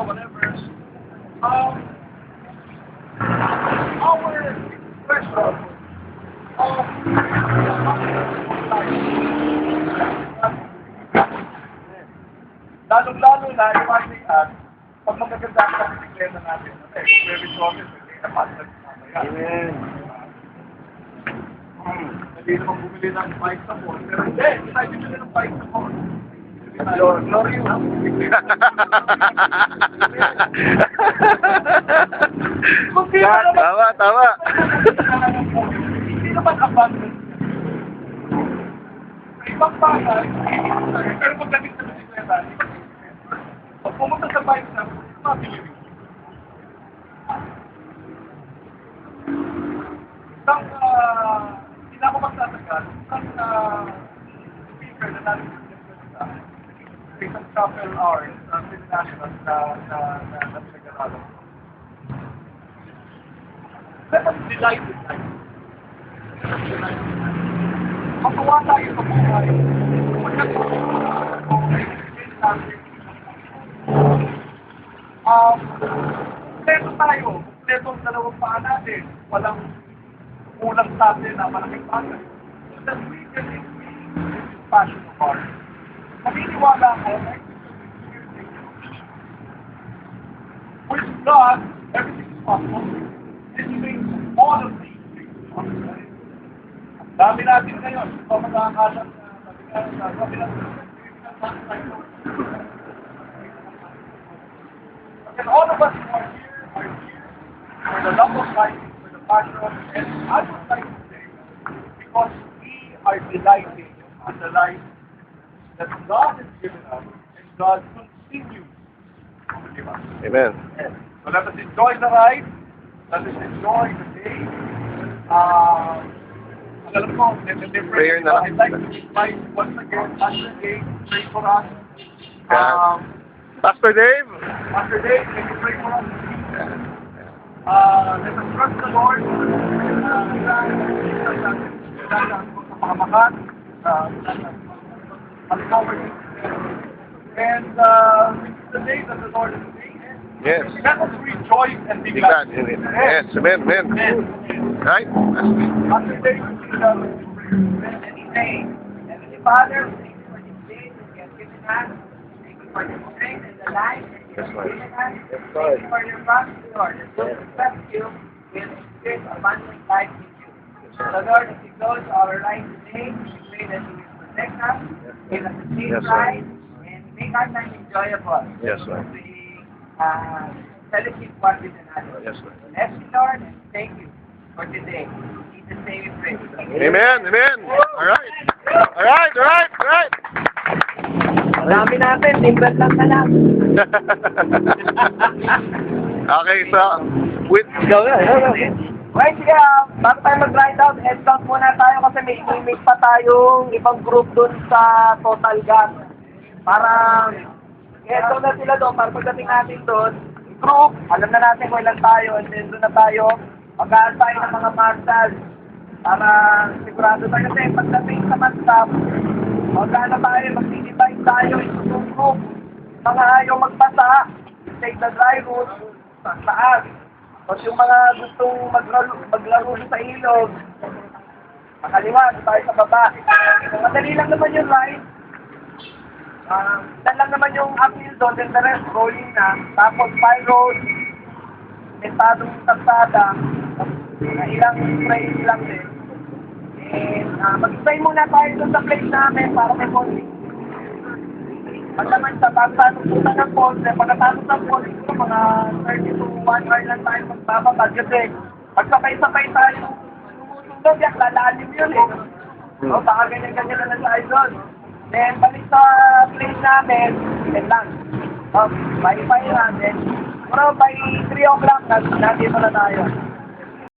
whatever. Our expression of lalong-lalo na iwasan pag magaganda ang bisikleta natin. Very short, hindi na pasag mamaya. Amen. Hindi naman bumili ng bike sa phone. Pero hindi, tayo bumili ng bike sa phone. Glory you. Tama, tama. Hindi naman abandon. Ibang bagay, pero pagdating sa bisikleta, pag pumunta sa bike na, mabili rin. Hindi na ako magtatagal, speaker na natin sa isang chapel hours ng International na pinag-aralan. Let us delight in life. Matuwa tayo sa buhay. Kompleto tayo. Kompleto ang dalawang paa natin. Walang kulang sa atin na malaking bagay. So that we can experience this passion of ours. Maniniwala ako, with God, everything is possible. And He makes all of these things possible. Dami natin ngayon. Ito magkakalat na sabi natin. And all of us who are here for the love of Christ, for the passion of it. And I would like to say, because we are delighting in the life that God has given us, and God continues to give us. Amen. Yes. So let us enjoy the ride. Let us enjoy the day. Alam mo, in the different, Prayer na. I'd like to invite once again, Pastor Dave, pray for us. Pastor Dave? Pastor Dave, can you pray for us? Let us trust the Lord. And the day that the Lord has made. Yes. Let us rejoice and be Be glad. glad in it. Yes, amen, amen. Right? Pastor Dave, Heavenly Father, thank you for this day that you have given us. Thank you for your strength and the life that you Yes, have Lord. given us. Thank you for your promise, Lord, that those who trust you will experience abundant life in you. So, Lord, as we go to our life today, we pray that you will protect us, give us a safe Yes, Lord. ride, and make our time enjoyable. Yes, Lord. We fellowship one with another. Yes, Lord. Bless you, Lord, and thank you for today. In Jesus' name we pray. Amen, amen. All right. All right, all right, all right. Dami natin, tingnan lang na lang. Okay, so, with... Go. Right, sige, bago tayo mag-ride out, head count muna tayo kasi may image pa tayong ibang group dun sa Total Gas. Para, head count na sila doon, para pagdating natin doon, group, alam na natin kung ilan tayo, and then doon na tayo, mag-aal tayo ng mga marshals. Para sigurado tayo kasi pagdating sa man-stop, mag-aal tayo, mag-divide tayo yung group. Mga ayaw magbasa, take the dry route, sa taas. Tapos yung mga gustong maglaro sa ilog, makaliwa, tayo sa baba. Madali lang naman yung ride. Dan lang naman yung uphill doon, then the rest, rolling na. Tapos, by road, metadong kalsada, ilang trails lang din. And, mag-stay muna tayo doon sa place namin para may konti. Paglaman sa bago punta ng falls, pagkatapos ng falls, mga 30 to 1 hour lang tayo magbababad kasi pagsabay-sabay tayo tumutunog yan, lalalim yun eh. So, baka ganyan-ganyan na lang tayo doon. Then, balik sa place namin, then lang. By 5 natin. Pero by 3 o'clock, nandito na tayo.